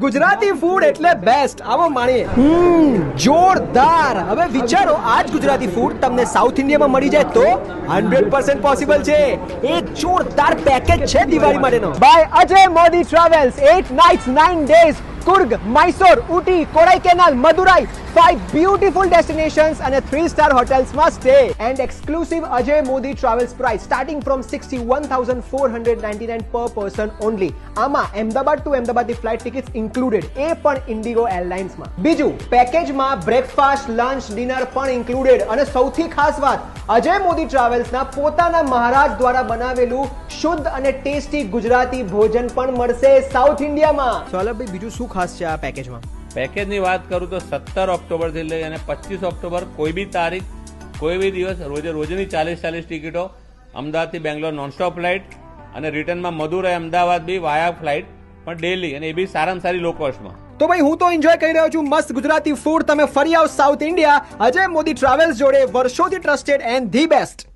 Gujarati food એટલે best. આવો માણીએ. જોરદાર. હવે વિચારો આજ ગુજરાતી ફૂડ તમને સાઉથ ઇન્ડિયામાં મળી જાય તો 100% પોસિબલ છે. એક જોરદાર પેકેજ છે દિવાળી માટેનો by Ajay Modi travels. 8 nights 9 days Coorg, Mysore, Ooty, Kodaikanal, Madurai, 5 beautiful destinations અને 3-star hotels માં stay and exclusive Ajay Modi Travels price starting from 61,499 per person only. આમાં અમદાવાદ ટુ અમદાવાદની ફ્લાઇટ ટિકિટ્સ ઇન્ક્લુડેડ, એ પણ ઇન્ડિગો એરલાઇન્સ માં. બીજું, પેકેજમાં બ્રેકફાસ્ટ, લંચ, ડિનર પણ ઇન્ક્લુડેડ. અને સૌથી ખાસ વાત, અજય મોદી ટ્રાવેલ્સ ના પોતાના મહારાજ દ્વારા બનાવેલું શુદ્ધ અને ટેસ્ટી ગુજરાતી ભોજન પણ મળશે સાઉથ ઇન્ડિયામાં. ચાલો ભાઈ, બીજું શું ખાસ છે આ પેકેજમાં? પેકેજની વાત કરું તો 17 ઓક્ટોબરથી લઈ અને 25 ઓક્ટોબર કોઈ બી તારીખ, કોઈ બી દિવસ રોજની 40 ટિકિટો, અમદાવાદથી બેંગ્લોર નોનસ્ટોપ ફ્લાઇટ અને રિટર્નમાં મદુરાઈ અમદાવાદ બી વાયા ફ્લાઇટ પણ ડેલી, અને એ બી સારામાં સારી લો કોસ્ટમાં. તો ભાઈ હું તો એન્જોય કરી રહ્યો છું મસ્ત ગુજરાતી ફૂડ. તમે ફરી આવો south India Ajay Modi travels જોડે. વર્ષોથી ટ્રસ્ટેડ એન્ડ ધી બેસ્ટ.